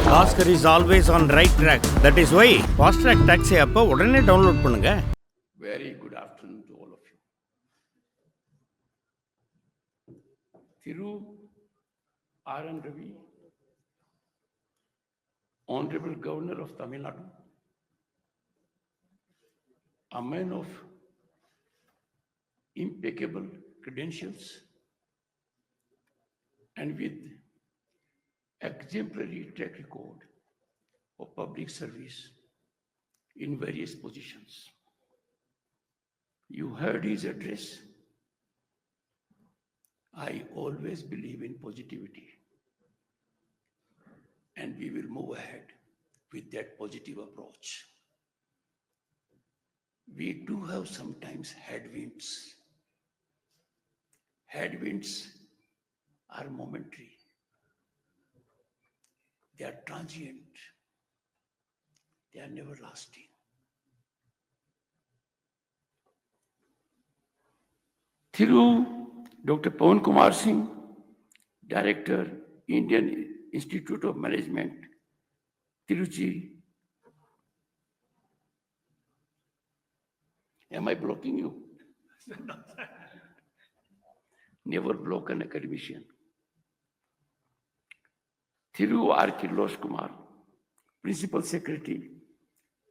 Oscar is always on right track. That is why fast track taxi app உடனே download பண்ணுங்க. Very good afternoon to all of you. Thiru R.N. Ravi, Honorable Governor of Tamil Nadu, a man of impeccable credentials and with exemplary track record of public service in various positions. You heard his address. I always believe in positivity, and we will move ahead with that positive approach. We do have sometimes headwinds. Headwinds are momentary. They are transient. They are never lasting. Thiru Dr. Pawan Kumar Singh, Director, Indian Institute of Management, Tiruchi. Am I blocking you? Never block an academician. Thiru R. Kirlosh Kumar, Principal Secretary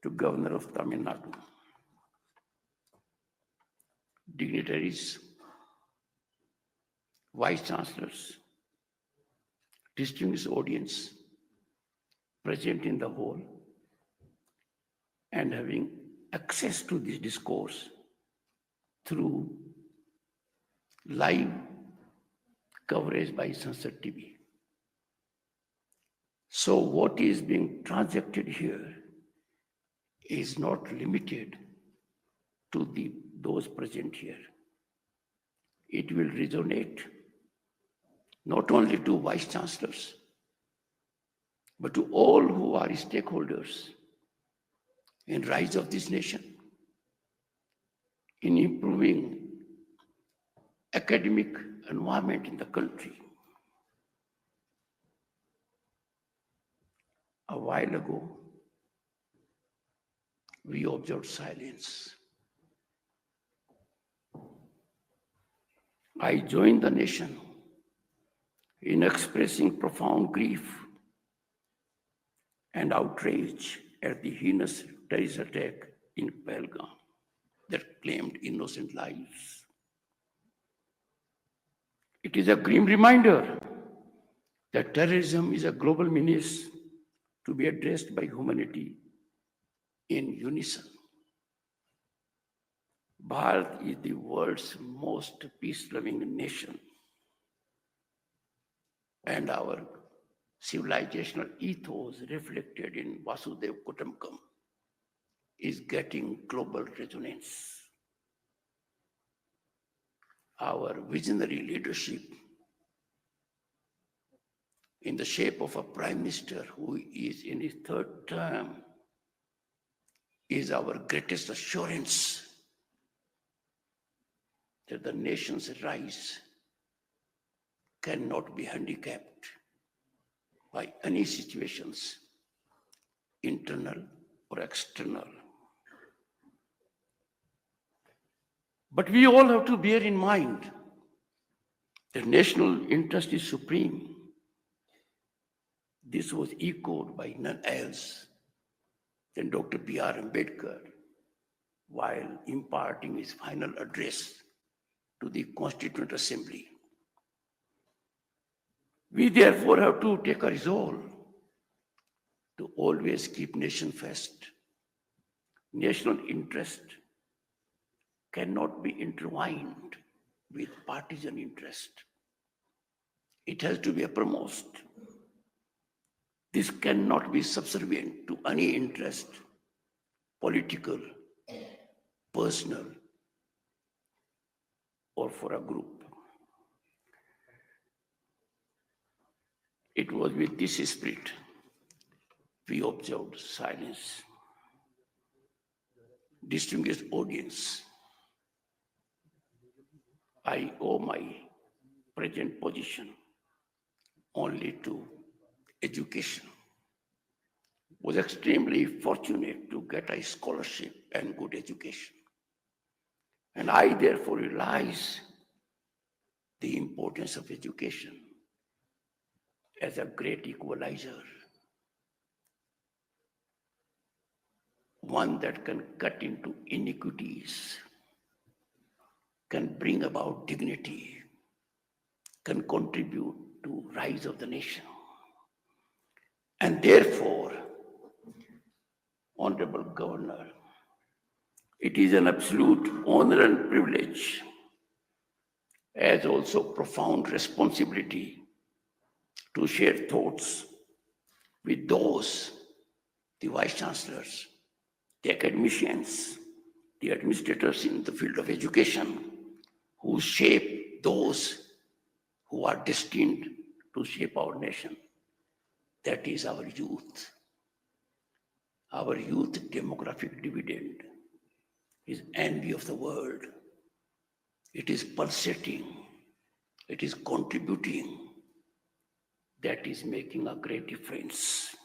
to Governor of Tamil Nadu. Dignitaries, Vice-chancellors, distinguished audience present in the hall and having access to this discourse through live coverage by Sunset TV. So what is being transacted here is not limited to those present here. It will resonate not only to vice-chancellors, but to all who are stakeholders in rise of this nation, in improving academic environment in the country. A while ago, we observed silence. I joined the nation in expressing profound grief and outrage at the heinous terrorist attack in Pahalgam that claimed innocent lives. It is a grim reminder that terrorism is a global menace to be addressed by humanity in unison. Bharat is the world's most peace-loving nation, and our civilizational ethos reflected in Vasudev Kutumbakam is getting global resonance. Our visionary leadership in the shape of a prime minister who is in his third term is our greatest assurance that the nation's rise cannot be handicapped by any situations, internal or external. But we all have to bear in mind that national interest is supreme. This was echoed by none else than Dr. B.R. Ambedkar while imparting his final address to the Constituent Assembly. We therefore have to take a resolve to always keep nation first. National interest cannot be intertwined with partisan interest. It has to be uppermost. This cannot be subservient to any interest, political, personal, or for a group. It was with this spirit we observed silence. Distinguished audience, I owe my present position only to education. was extremely fortunate to get a scholarship and good education. And I therefore realize the importance of education as a great equalizer, one that can cut into inequities, can bring about dignity, can contribute to rise of the nation. And therefore, Honorable Governor, it is an absolute honor and privilege, as also profound responsibility, to share thoughts with those, the Vice-chancellors, the academicians, the administrators in the field of education, who shape those who are destined to shape our nation. That is our youth. Our youth demographic dividend is envy of the world. It is pulsating. It is contributing. That is making a great difference.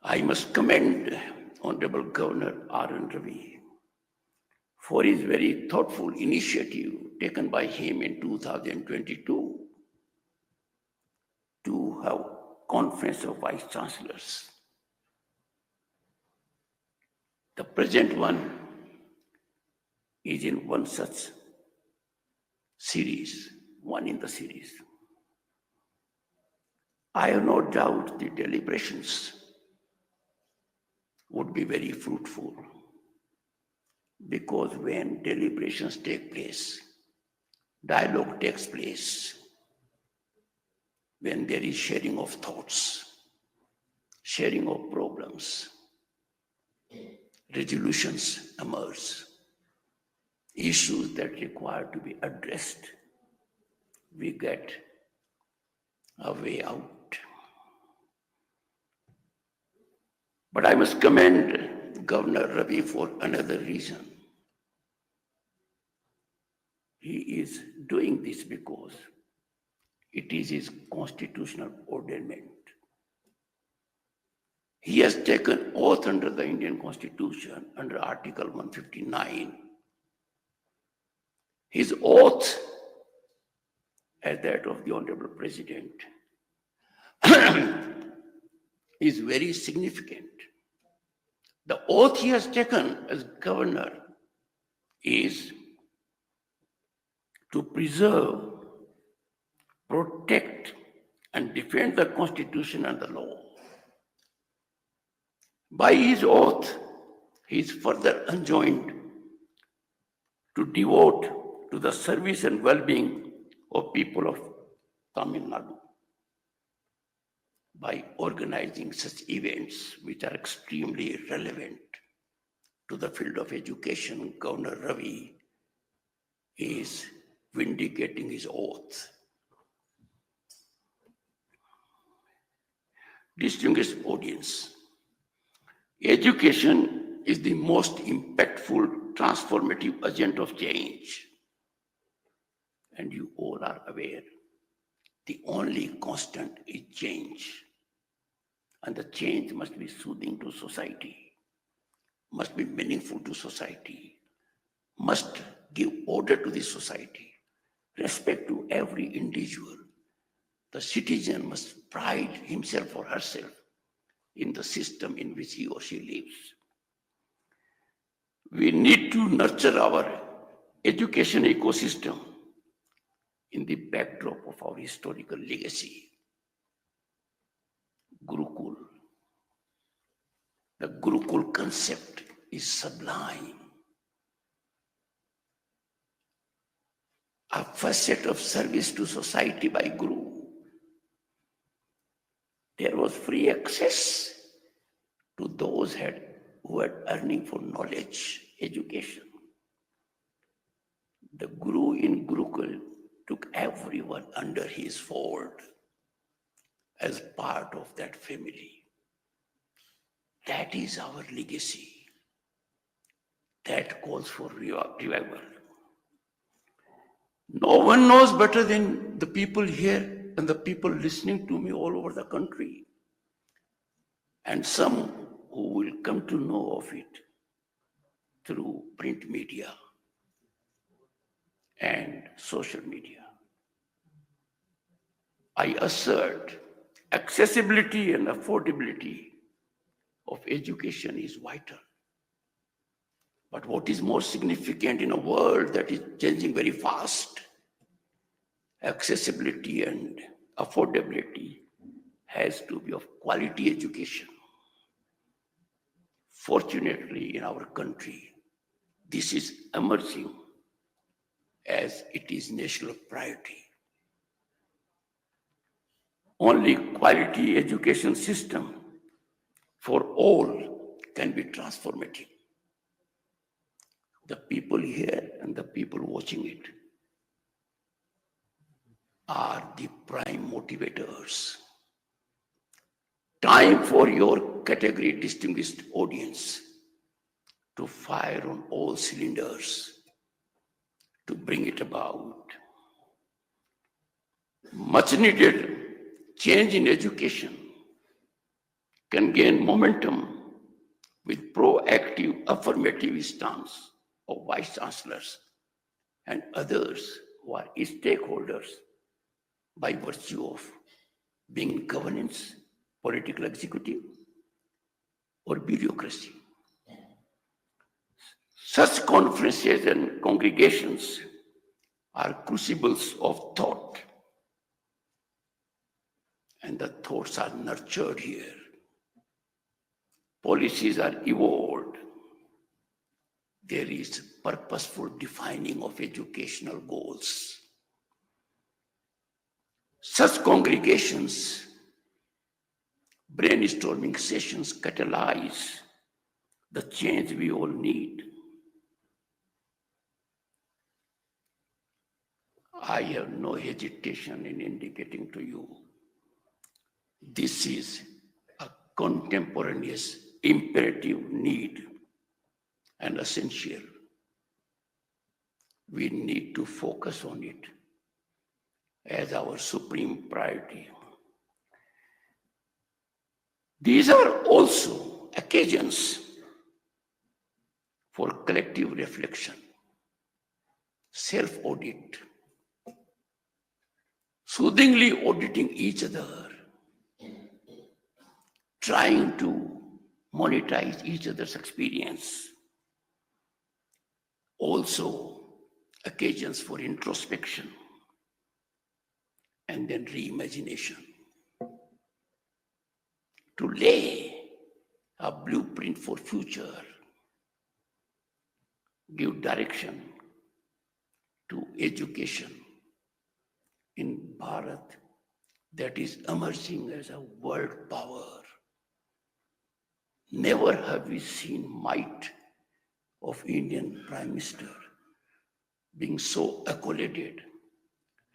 I must commend Honorable Governor Ravi for his very thoughtful initiative taken by him in 2022 to have Conference of Vice-chancellors. The present one is in one such series, one in the series. I have no doubt the deliberations would be very fruitful, because when deliberations take place, dialogue takes place, when there is sharing of thoughts, sharing of problems, resolutions emerge, issues that require to be addressed, we get a way out. But I must commend Governor Ravi for another reason. He is doing this because it is his constitutional ordainment. He has taken oath under the Indian Constitution, under Article 159. His oath, as that of the Honorable President, is very significant. The oath he has taken as governor is to preserve, protect, and defend the Constitution and the law. By his oath, he is further enjoined to devote to the service and well-being of people of Tamil Nadu by organizing such events which are extremely relevant to the field of education. Governor Ravi is vindicating his oath. Distinguished audience, education is the most impactful transformative agent of change. And you all are aware, the only constant is change. And the change must be soothing to society, must be meaningful to society, must give order to the society, respect to every individual. The citizen must pride himself or herself in the system in which he or she lives. We need to nurture our education ecosystem in the backdrop of our historical legacy. Gurukul. The Gurukul concept is sublime. A facet of service to society by Guru. There was free access to those who had earning for knowledge, education. The Guru in Gurukul took everyone under his fold as part of that family. That is our legacy. That calls for revival. No one knows better than the people here and the people listening to me all over the country and some who will come to know of it through print media and social media. I assert accessibility and affordability of education is vital. But what is more significant in a world that is changing very fast, accessibility and affordability has to be of quality education. Fortunately, in our country, this is emerging as it is national priority. Only quality education system for all can be transformative. The people here and the people watching it are the prime motivators. Time for your category distinguished audience to fire on all cylinders to bring it about. Much needed change in education can gain momentum with proactive affirmative stance of vice-chancellors and others who are stakeholders by virtue of being in governance, political executive, or bureaucracy. Such conferences and congregations are crucibles of thought, and the thoughts are nurtured here. Policies are evolved. There is purposeful defining of educational goals. Such congregations, brainstorming sessions catalyze the change we all need. I have no hesitation in indicating to you, this is a contemporaneous imperative need and essential. We need to focus on it as our supreme priority. These are also occasions for collective reflection, self-audit, soothingly auditing each other, trying to monetize each other's experience. Also, occasions for introspection and then reimagination. To lay a blueprint for future, give direction to education in Bharat that is emerging as a world power. Never have we seen might of Indian Prime Minister being so accoladed,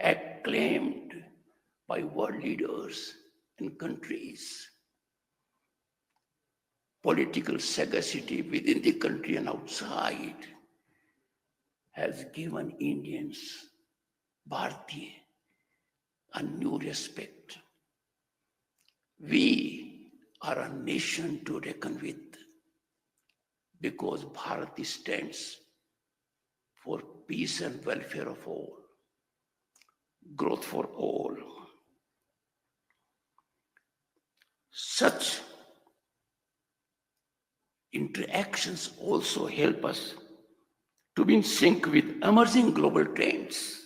acclaimed by world leaders and countries. Political sagacity within the country and outside has given Indians, Bharatiya, a new respect. We are a nation to reckon with because Bharat stands for peace and welfare of all, growth for all. Such interactions also help us to be in sync with emerging global trends.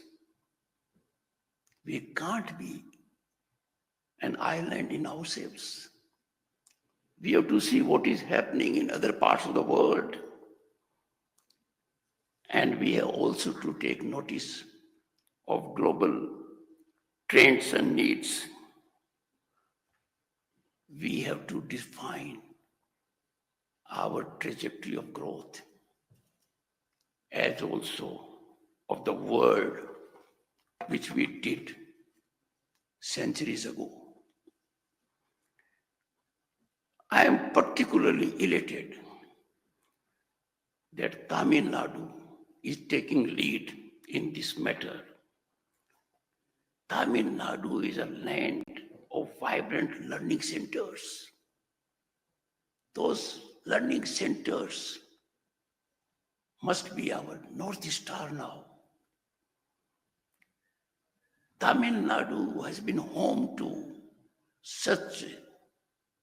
We can't be an island in ourselves. We have to see what is happening in other parts of the world. And we have also to take notice of global trends and needs. We have to define our trajectory of growth as also of the world which we did centuries ago. I am particularly elated that Tamil Nadu is taking lead in this matter. Tamil Nadu is a land of vibrant learning centers. those learning centers must be our North Star now. Tamil Nadu has been home to such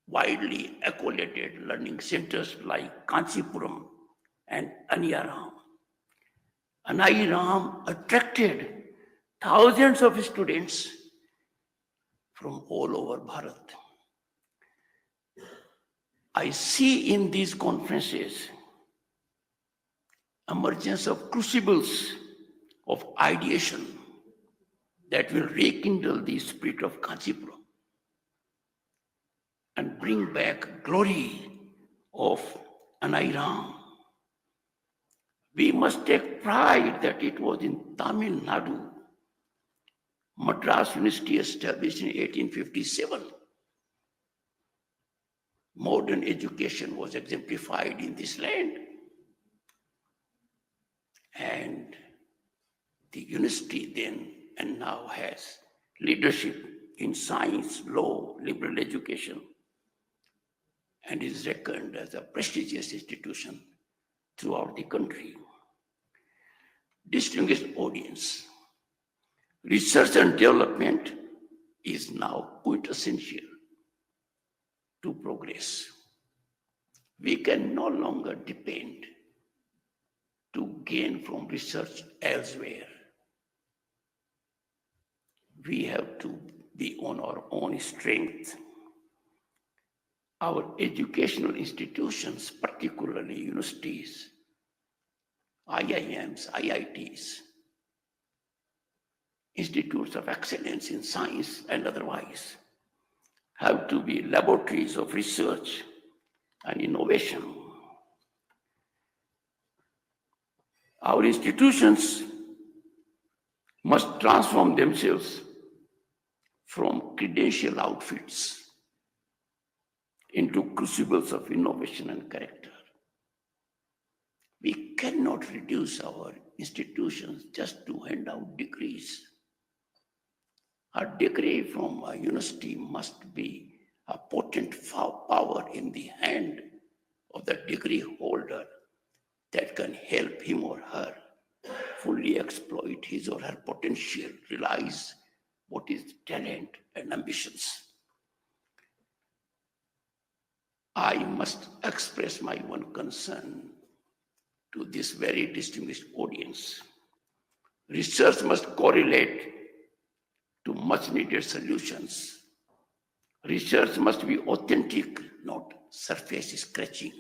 widely accoladed learning centers like Kanchipuram and Aniyaram. Aniyaram attracted thousands of students from all over Bharat. I see in these conferences emergence of crucibles of ideation that will rekindle the spirit of Kanchipuram and bring back glory of Aniyaram. We must take pride that it was in Tamil Nadu, Madras University established in 1857. Modern education was exemplified in this land. And the university then and now has leadership in science, law, liberal education, and is reckoned as a prestigious institution throughout the country. Distinguished audience, research and development is now quintessential to progress. We can no longer depend to gain from research elsewhere. We have to be on our own strength. Our educational institutions, particularly universities, IIMs, IITs, institutes of excellence in science and otherwise, have to be laboratories of research and innovation. Our institutions must transform themselves from credential outfits into crucibles of innovation and character. We cannot reduce our institutions just to hand out degrees. A degree from a university must be a potent power in the hand of the degree holder that can help him or her fully exploit his or her potential, realize what is talent and ambitions. I must express my one concern to this very distinguished audience. Research must correlate to much needed solutions. Research must be authentic, not surface scratching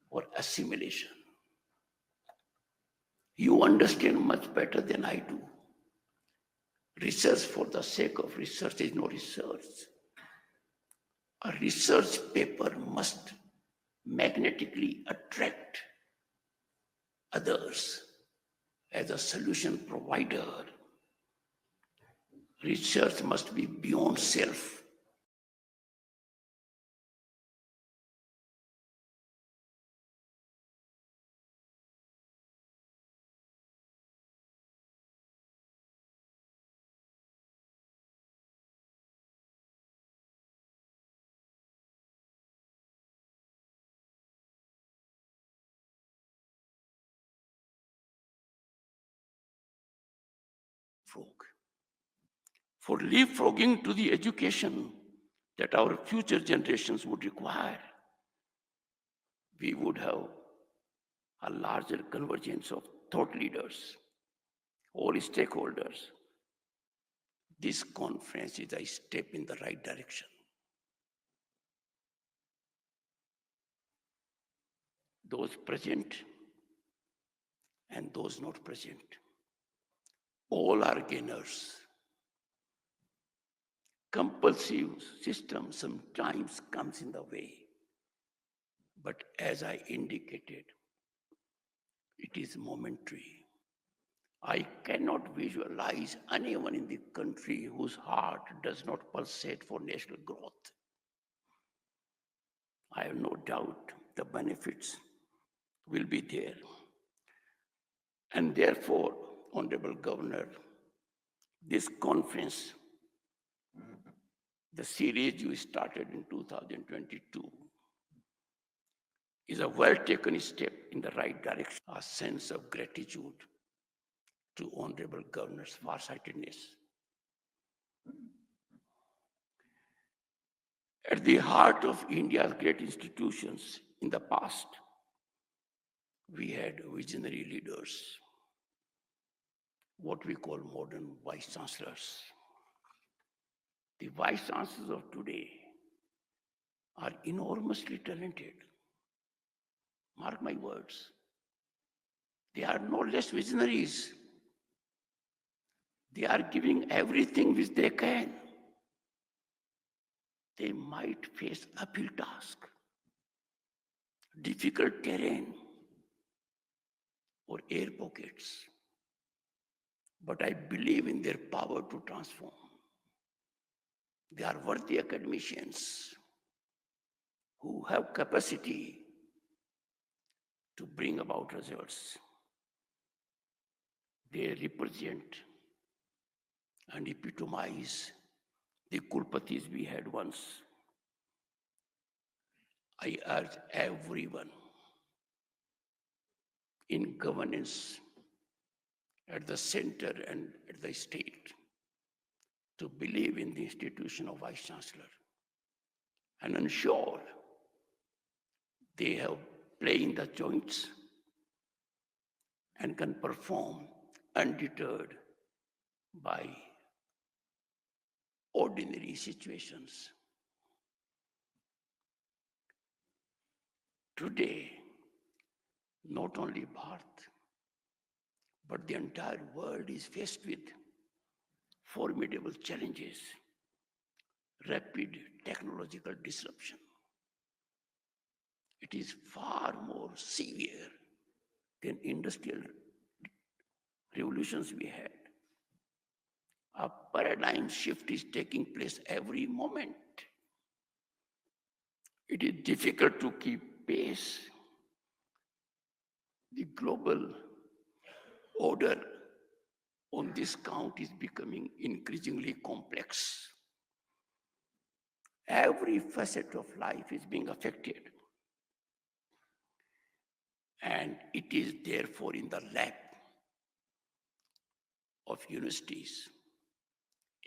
or assimilation. You understand much better than I do. Research for the sake of research is no research. A research paper must magnetically attract others as a solution provider. Research must be beyond self. For leapfrogging to the education that our future generations would require, we would have a larger convergence of thought leaders, all stakeholders. This conference is a step in the right direction. Those present and those not present, all are gainers. Compulsive system sometimes comes in the way, but as I indicated, it is momentary. I cannot visualize anyone in the country whose heart does not pulsate for national growth. I have no doubt the benefits will be there. And therefore, Honorable Governor, this conference, the series you started in 2022, is a well-taken step in the right direction. A sense of gratitude to Honorable Governor's farsightedness. At the heart of India's great institutions in the past, we had visionary leaders, what we call modern vice-chancellors. The vice-chancellors of today are enormously talented. Mark my words. They are no less visionaries. They are giving everything which they can. They might face uphill task, difficult terrain, or air pockets. But I believe in their power to transform. They are worthy academicians who have capacity to bring about results. They represent and epitomize the Kulpatis we had once. I urge everyone in governance at the center and at the state to believe in the institution of Vice-Chancellor and ensure they have play in the joints and can perform undeterred by ordinary situations. Today, not only Bharat, but the entire world is faced with formidable challenges, rapid technological disruption. It is far more severe than industrial revolutions we had. A paradigm shift is taking place every moment. It is difficult to keep pace. The global order on this count is becoming increasingly complex. Every facet of life is being affected. And it is therefore in the lap of universities,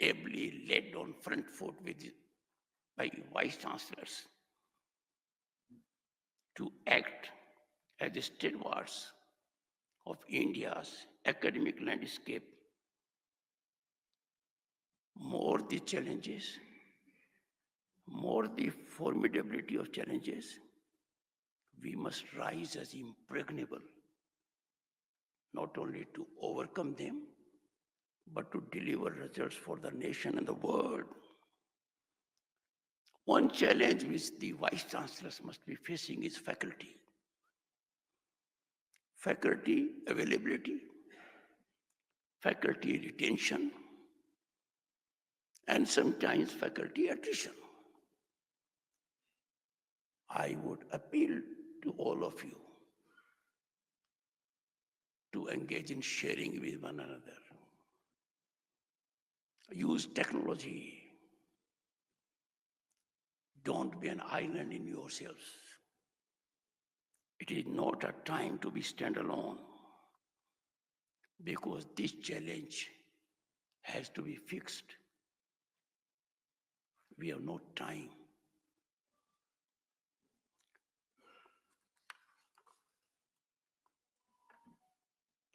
ably led on front foot by vice-chancellors, to act as the stewards of India's academic landscape. More the challenges, more the formidability of challenges, we must rise as impregnable, not only to overcome them, but to deliver results for the nation and the world. One challenge which the vice-chancellors must be facing is faculty. Faculty availability, faculty retention, and sometimes faculty attrition. I would appeal to all of you to engage in sharing with one another. Use technology. Don't be an island in yourselves. It is not a time to be standalone, because this challenge has to be fixed. We have no time.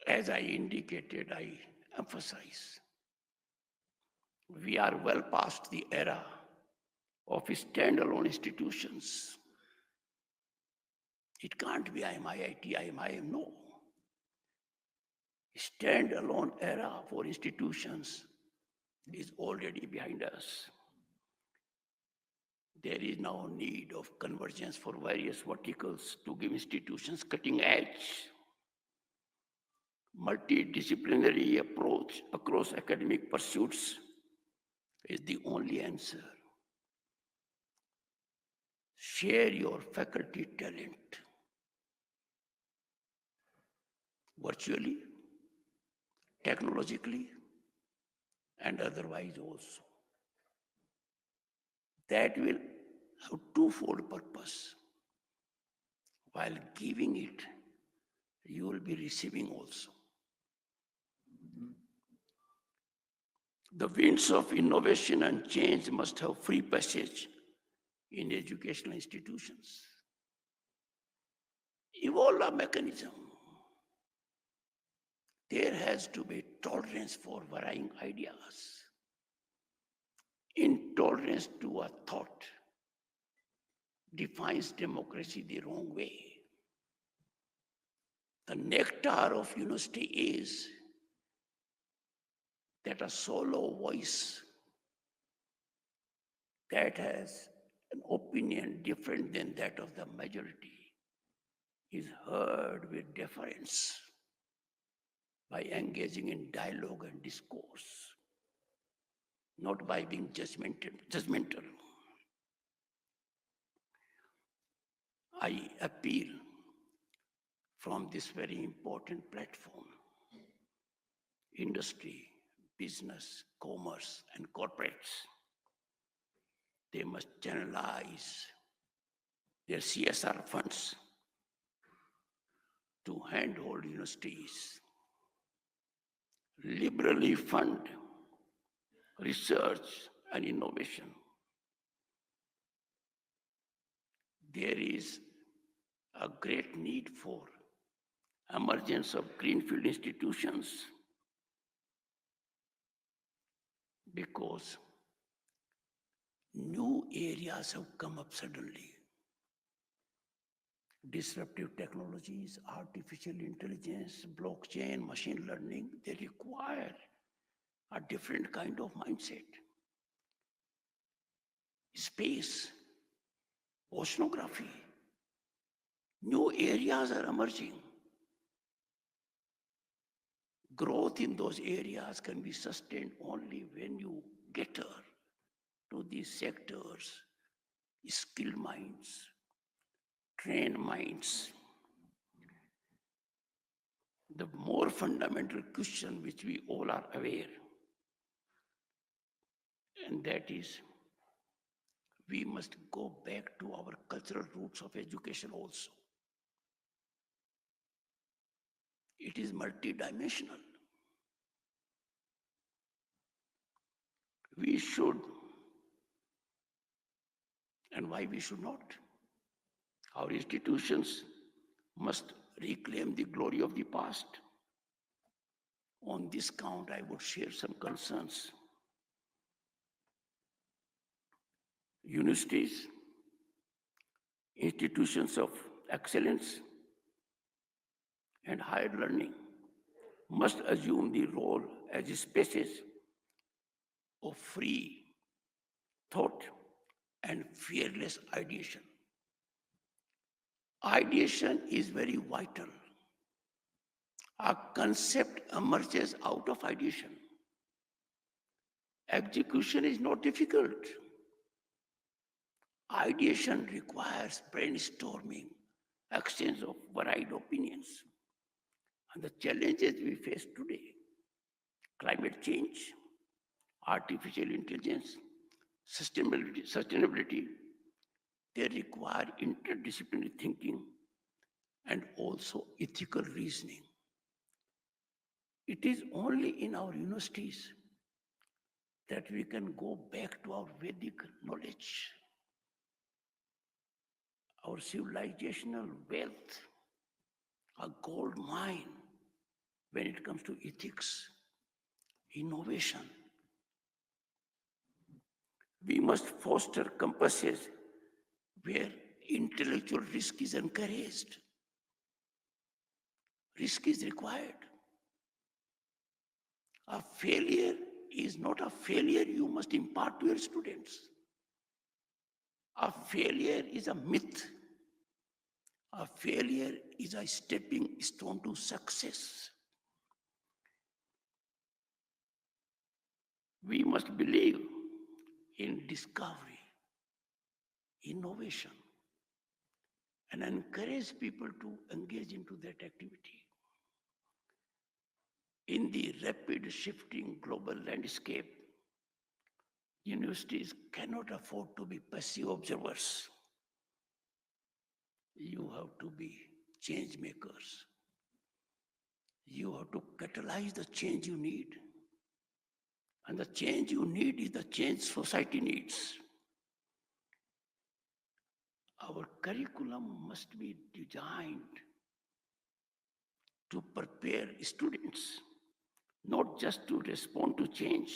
As I indicated, I emphasize, we are well past the era of standalone institutions. It can't be I'm IIT, I'm IIM, no. Standalone era for institutions is already behind us. There is now need of convergence for various verticals to give institutions cutting edge. Multidisciplinary approach across academic pursuits is the only answer. Share your faculty talent virtually, technologically, and otherwise also. That will have twofold purpose. while giving it, you will be receiving also. The winds of innovation and change must have free passage in educational institutions. Evolve a mechanism. There has to be tolerance for varying ideas. Intolerance to a thought defines democracy the wrong way. The nectar of university is that a solo voice that has an opinion different than that of the majority is heard with deference by engaging in dialogue and discourse, not by being judgmental. I appeal from this very important platform, industry, business, commerce, and corporates. They must channelize their CSR funds to handhold universities, liberally fund research and innovation. There is a great need for emergence of greenfield institutions because new areas have come up suddenly. Disruptive technologies, artificial intelligence, blockchain, machine learning, they require a different kind of mindset. Space, oceanography, new areas are emerging. Growth in those areas can be sustained only when you cater to these sectors, skilled minds, trained minds. The more fundamental question which we all are aware, and that is, we must go back to our cultural roots of education also. It is multidimensional. We should, and why we should not? Our institutions must reclaim the glory of the past. On this count, I would share some concerns. Universities, institutions of excellence, and higher learning must assume the role as spaces of free thought and fearless ideation. Ideation is very vital. A concept emerges out of ideation. Execution is not difficult. Ideation requires brainstorming, exchange of varied opinions. And the challenges we face today, climate change, artificial intelligence, sustainability, they require interdisciplinary thinking and also ethical reasoning. It is only in our universities that we can go back to our Vedic knowledge, our civilizational wealth, a gold mine when it comes to ethics, innovation. We must foster campuses where intellectual risk is encouraged. Risk is required. A failure is not a failure you must impart to your students. A failure is a myth. A failure is a stepping stone to success. We must believe in discovery, innovation, and encourage people to engage into that activity. In the rapid shifting global landscape, universities cannot afford to be passive observers. You have to be change makers. You have to catalyze the change you need. And the change you need is the change society needs. Our curriculum must be designed to prepare students, not just to respond to change,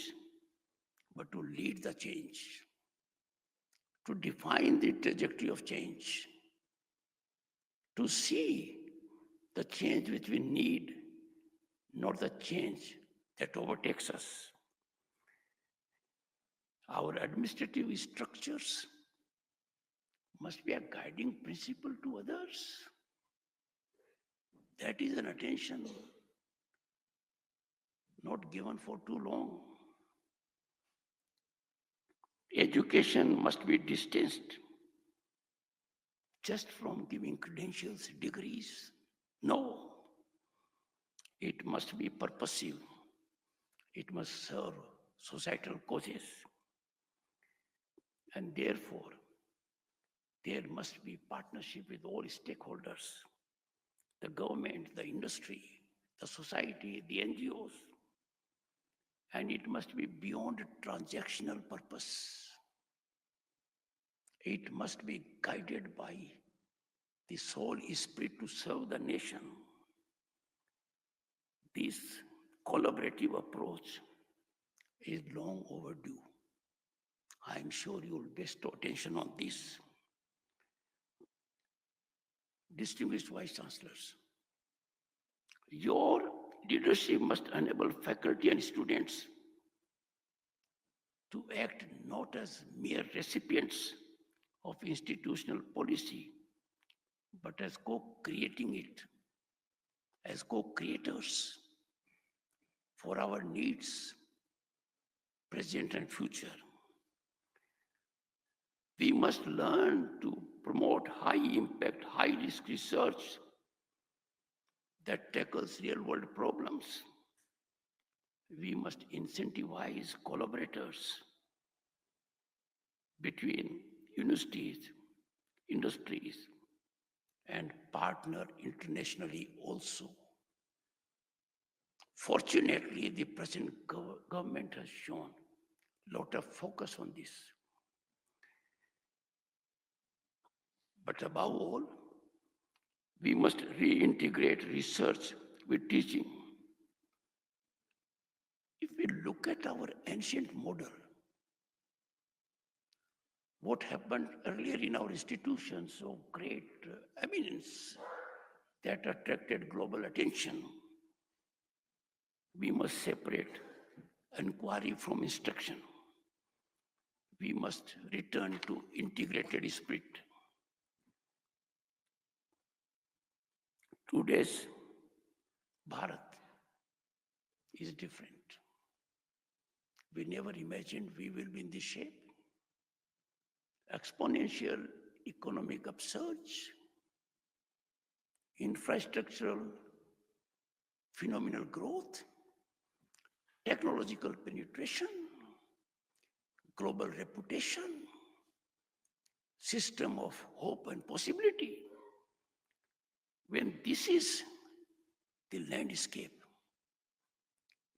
but to lead the change, to define the trajectory of change, to see the change which we need, not the change that overtakes us. Our administrative structures must be a guiding principle to others. That is an attention not given for too long. Education must be distanced just from giving credentials, degrees. No, it must be purposive. It must serve societal causes. And therefore, there must be partnership with all stakeholders, the government, the industry, the society, the NGOs. And it must be beyond transactional purpose. It must be guided by the soul spirit to serve the nation. This collaborative approach is long overdue. I am sure you will bestow attention on this. Distinguished Vice-chancellors, your leadership must enable faculty and students to act not as mere recipients of institutional policy, but as co-creating it, as co-creators for our needs, present and future. We must learn to promote high-impact, high-risk research that tackles real-world problems. We must incentivize collaborators between universities, industries, and partner internationally also. Fortunately, the present government has shown a lot of focus on this. But above all, we must reintegrate research with teaching. If we look at our ancient model, what happened earlier in our institutions of great eminence that attracted global attention, we must separate inquiry from instruction. We must return to integrated spirit. Today's Bharat is different. We never imagined we will be in this shape. Exponential economic upsurge, infrastructural phenomenal growth, technological penetration, global reputation, system of hope and possibility. When this is the landscape,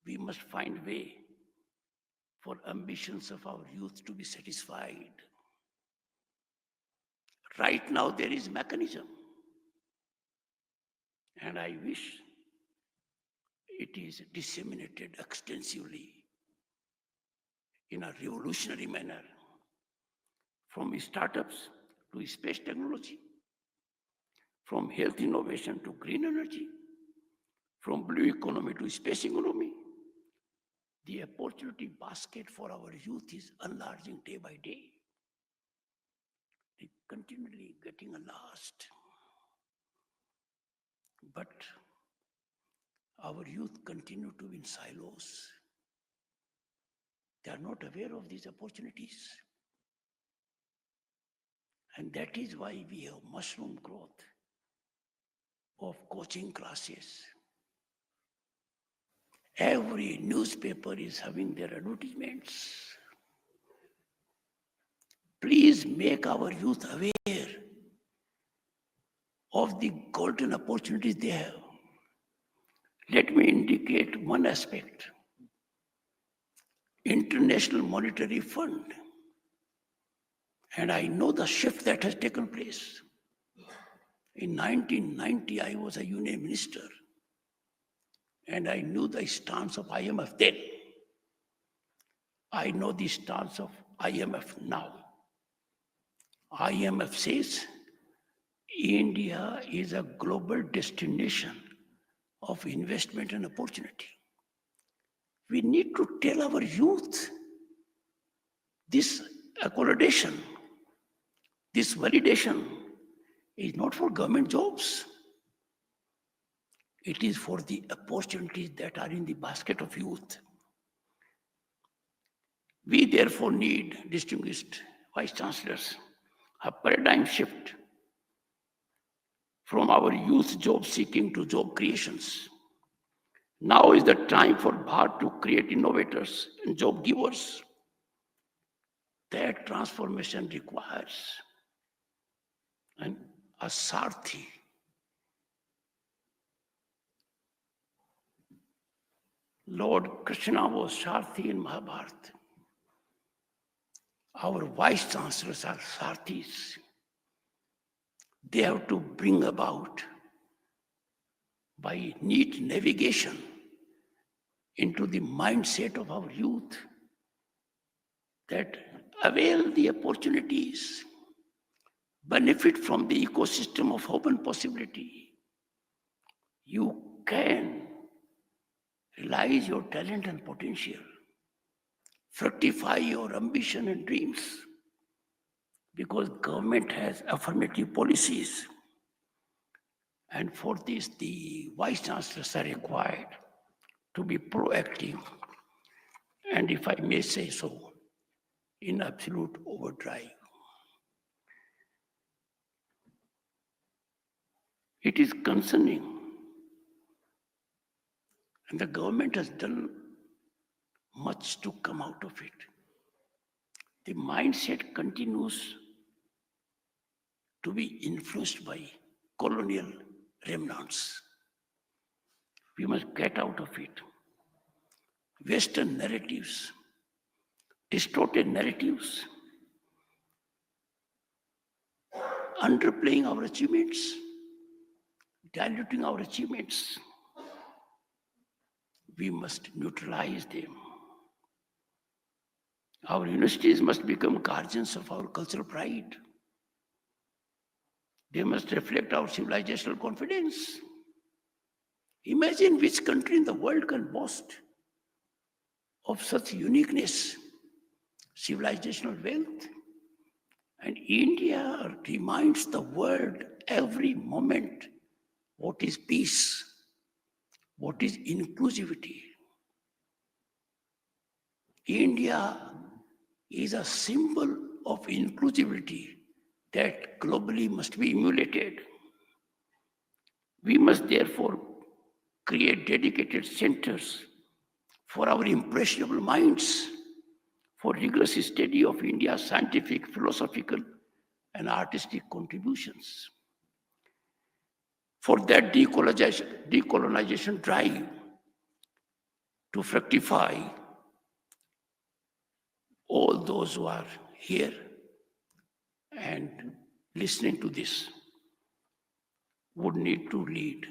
we must find way for ambitions of our youth to be satisfied. Right now there is mechanism, and I wish it is disseminated extensively in a revolutionary manner, from startups to space technology, from health innovation to green energy, from blue economy to space economy. The opportunity basket for our youth is enlarging day by day. They continually getting enlarged. But our youth continue to be in silos. They are not aware of these opportunities. And that is why we have mushroom growth of coaching classes. Every newspaper is having their advertisements. Please make our youth aware of the golden opportunities they have. Let me indicate one aspect. International Monetary Fund. And I know the shift that has taken place. In 1990, I was a union minister. And I knew the stance of IMF then. I know the stance of IMF now. IMF says India is a global destination of investment and opportunity. We need to tell our youth this accreditation, this validation is not for government jobs. It is for the opportunities that are in the basket of youth. We therefore need, distinguished Vice-chancellors, a paradigm shift from our youth job seeking to job creations. Now is the time for Bharat to create innovators and job givers. That transformation requires a Sarthi. Lord Krishna was Sarthi in Mahabharata. Our vice-chancellors are Sarthis. They have to bring about, by neat navigation, into the mindset of our youth that avail the opportunities, benefit from the ecosystem of hope and possibility. You can realize your talent and potential, fructify your ambition and dreams, because government has affirmative policies. And for this, the vice-chancellors are required to be proactive, and if I may say so, in absolute overdrive. It is concerning, and the government has done much to come out of it. The mindset continues to be influenced by colonial remnants. We must get out of it. Western narratives, distorted narratives, underplaying our achievements, diluting our achievements. We must neutralize them. Our universities must become guardians of our cultural pride. They must reflect our civilizational confidence. Imagine which country in the world can boast of such uniqueness, civilizational wealth. And India reminds the world every moment what is peace, what is inclusivity. India is a symbol of inclusivity that globally must be emulated. We must therefore create dedicated centers for our impressionable minds, for rigorous study of India's scientific, philosophical, and artistic contributions. For that decolonization drive to fructify, all those who are here and listening to this would need to lead.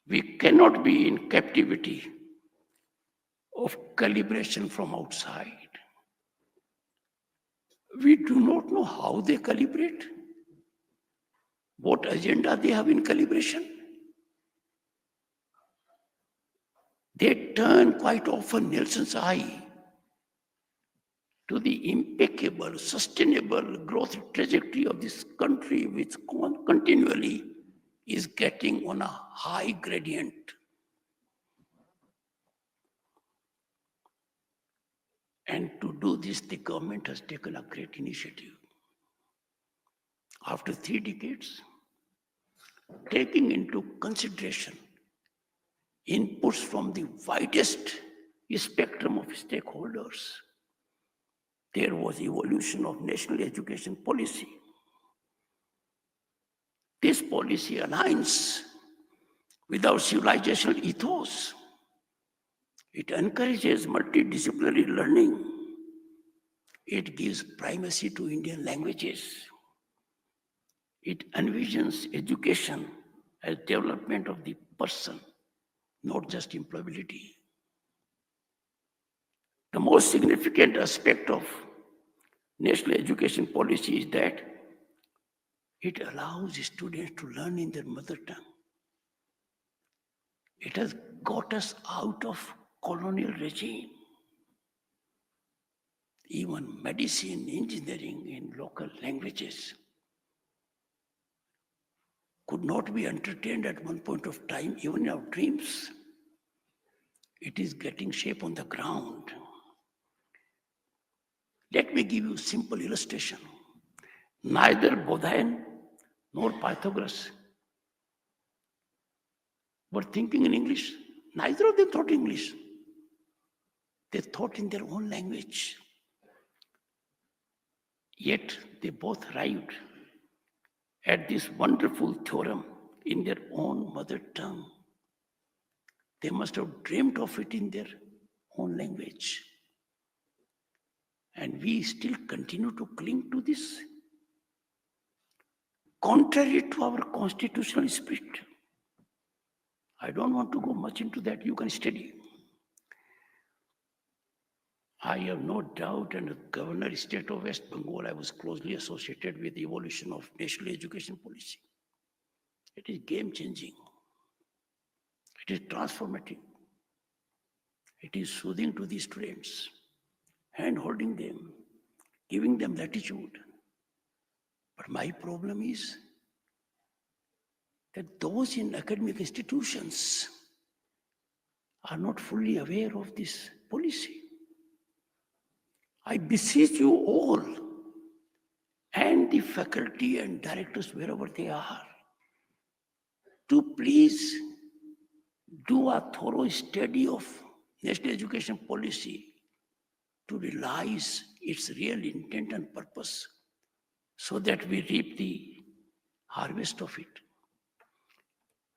We cannot be in captivity of calibration from outside. We do not know how they calibrate, what agenda they have in calibration. They turn quite often Nelson's eye to the impeccable, sustainable growth trajectory of this country, which continually is getting on a high gradient. And to do this, the government has taken a great initiative. After 3 decades, taking into consideration inputs from the widest spectrum of stakeholders, there was evolution of national education policy. This this policy aligns with our civilizational ethos. It encourages multidisciplinary learning. It gives primacy to Indian languages. It envisions education as development of the person, not just employability. The most significant aspect of national education policy is that it allows students to learn in their mother tongue. It has got us out of colonial regime. Even medicine, engineering in local languages could not be entertained at one point of time, even in our dreams. It is getting shape on the ground. Let me give you a simple illustration. Neither Bodhayan nor Pythagoras were thinking in English. Neither of them thought English. They thought in their own language. Yet they both arrived at this wonderful theorem in their own mother tongue. They must have dreamed of it in their own language. And we still continue to cling to this, contrary to our constitutional spirit. I don't want to go much into that. You can study. I have no doubt, and the Governor State of West Bengal, I was closely associated with the evolution of national education policy. It is game-changing. It is transformative. It is soothing to the students, hand-holding them, giving them latitude. But my problem is that those in academic institutions are not fully aware of this policy. I beseech you all and the faculty and directors wherever they are to please do a thorough study of national education policy to realize its real intent and purpose so that we reap the harvest of it.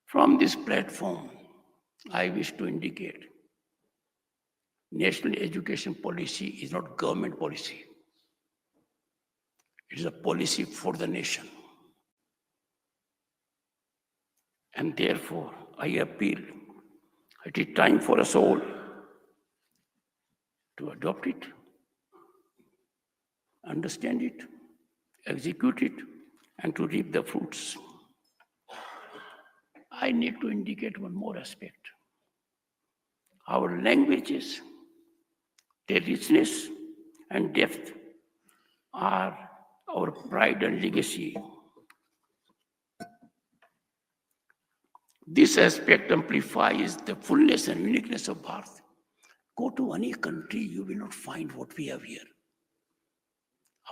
From this platform, I wish to indicate national education policy is not government policy. It is a policy for the nation. And therefore, I appeal, it is time for us all to adopt it, understand it, execute it, and to reap the fruits. I need to indicate one more aspect. Our languages, their richness and depth are our pride and legacy. This aspect amplifies the fullness and uniqueness of Bharat. Go to any country, you will not find what we have here.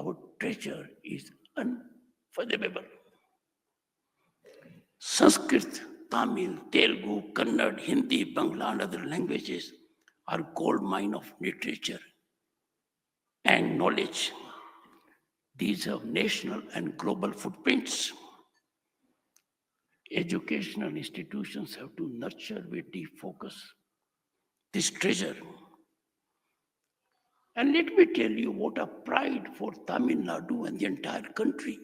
Our treasure is unfathomable. Sanskrit, Tamil, Telugu, Kannada, Hindi, Bangla, and other languages are gold mine of literature and knowledge. These have national and global footprints. Educational institutions have to nurture with deep focus this treasure. And let me tell you what a pride for Tamil Nadu and the entire country.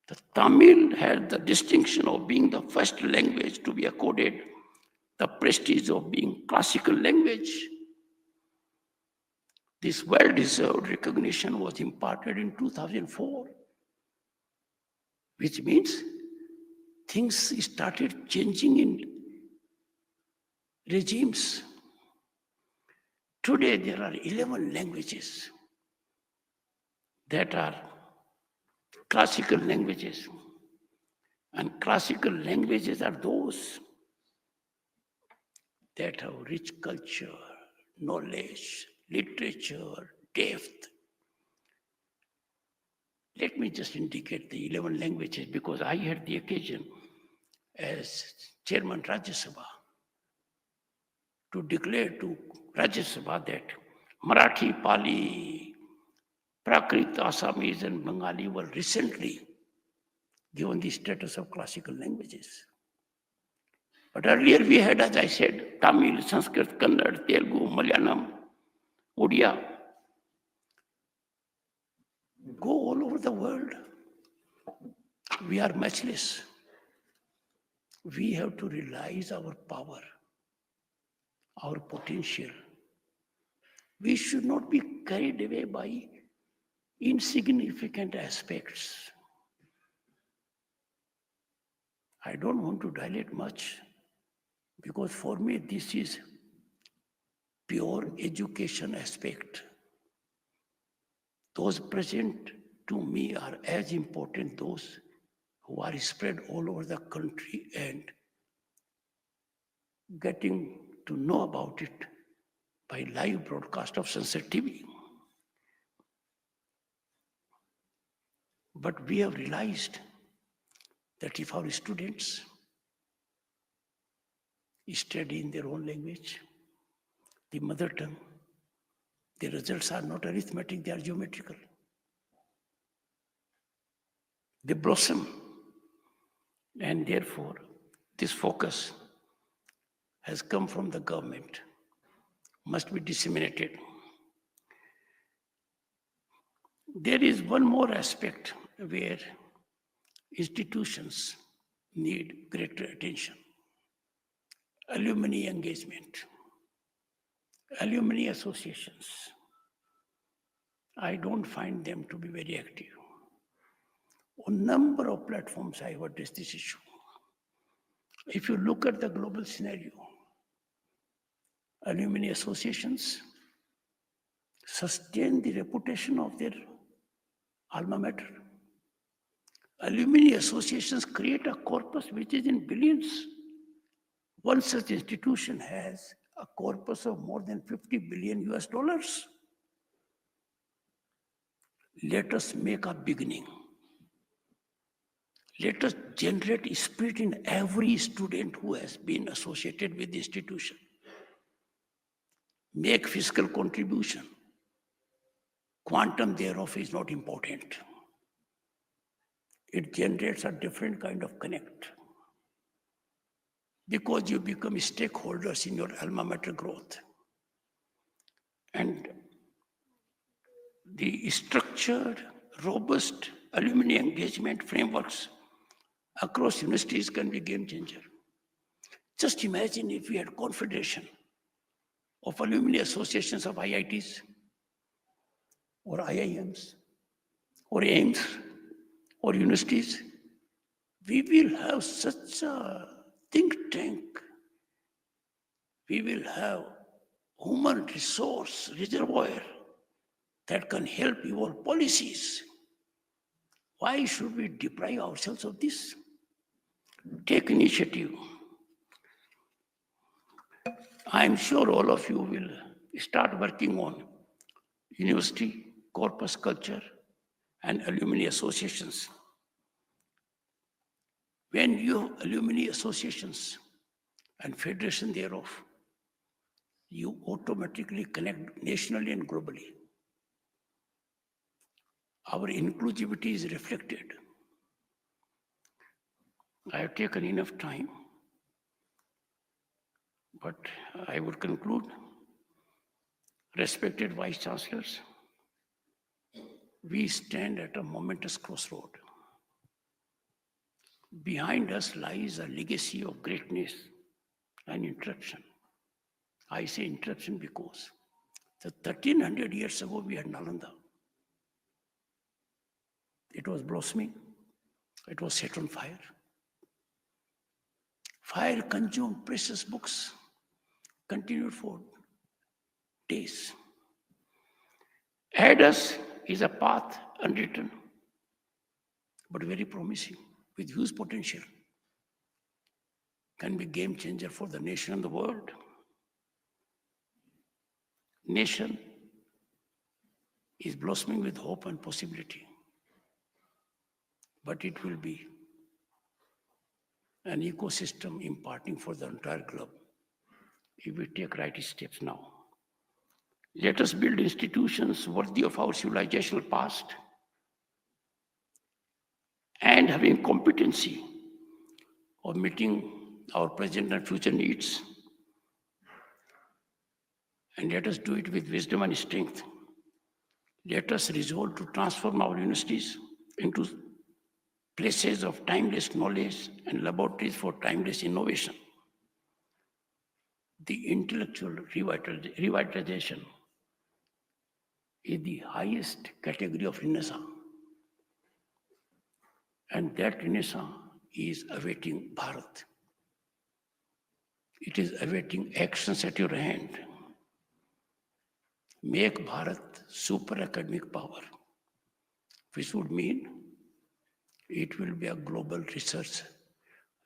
The Tamil has the distinction of being the first language to be accorded the prestige of being classical language. This well-deserved recognition was imparted in 2004, which means things started changing in regimes. Today, there are 11 languages that are classical languages. And classical languages are those that have rich culture, knowledge, literature, depth. Let me just indicate the 11 languages because I had the occasion as Chairman Rajya Sabha to declare to Rajya Sabha that Marathi, Pali, Prakrit, Assamese and Bengali were recently given the status of classical languages. But earlier we had, as I said, Tamil, Sanskrit, Kannada, Telugu, Malayalam, Odia. Go all over the world. We are matchless. We have to realize our power, our potential. We should not be carried away by insignificant aspects. I don't want to dilate much because for me this is pure education aspect. Those present to me are as important those who are spread all over the country and getting to know about it by live broadcast of Sunset TV. But we have realized that if our students study in their own language, the mother tongue, the results are not arithmetic, they are geometrical. They blossom. And therefore, this focus has come from the government, must be disseminated. There is one more aspect where institutions need greater attention. Alumni engagement, alumni associations. I don't find them to be very active. On a number of platforms, I have addressed this issue. If you look at the global scenario, alumni associations sustain the reputation of their alma mater. Alumni associations create a corpus which is in billions. One such institution has a corpus of more than 50 billion US dollars. Let us make a beginning. Let us generate spirit in every student who has been associated with the institution. Make fiscal contribution. Quantum thereof is not important. It generates a different kind of connect. Because you become stakeholders in your alma mater growth. And the structured, robust alumni engagement frameworks across universities can be game changer. Just imagine if we had confederation of alumni associations of IITs or IIMs or AIMS or universities. We will have such a think tank. We will have human resource reservoir that can help evolve policies. Why should we deprive ourselves of this? Take initiative. I'm sure all of you will start working on university, corpus culture, and alumni associations. When you have alumni associations and federation thereof, you automatically connect nationally and globally. Our inclusivity is reflected. I have taken enough time, but I would conclude. Respected Vice-chancellors, we stand at a momentous crossroad. Behind us lies a legacy of greatness and interruption. I say interruption because 1300 years ago we had Nalanda. It was blossoming. It was set on fire. Fire consumed precious books, continued for days. Ahead us is a path unwritten, but very promising, with huge potential. Can be game changer for the nation and the world. Nation is blossoming with hope and possibility, but it will be an ecosystem imparting for the entire globe if we take right steps now. Let us build institutions worthy of our civilizational past and having competency of meeting our present and future needs. And let us do it with wisdom and strength. Let us resolve to transform our universities into places of timeless knowledge and laboratories for timeless innovation. The intellectual revitalization is the highest category of renaissance. And that renaissance is awaiting Bharat. It is awaiting actions at your hand. Make Bharat super academic power, which would mean it will be a global research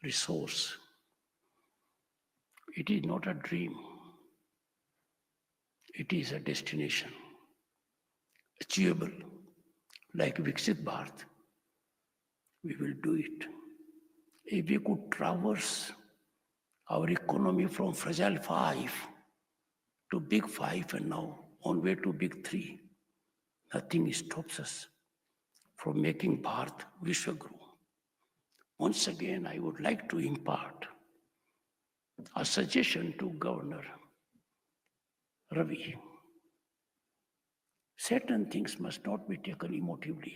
resource. It is not a dream. It is a destination, achievable, like Viksit Bharat. We will do it. If we could traverse our economy from fragile 5 to big 5 and now on way to big 3, nothing stops us from making Bharat Vishwaguru. Once again, I would like to impart a suggestion to Governor Ravi. Certain things must not be taken emotively.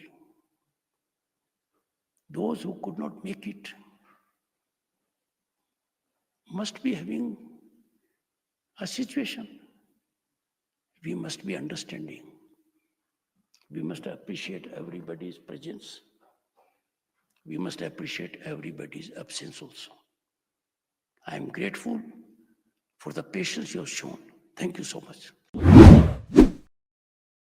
Those who could not make it must be having a situation. We must be understanding. We must appreciate everybody's presence. We must appreciate everybody's absence also. I am grateful for the patience you have shown. Thank you so much.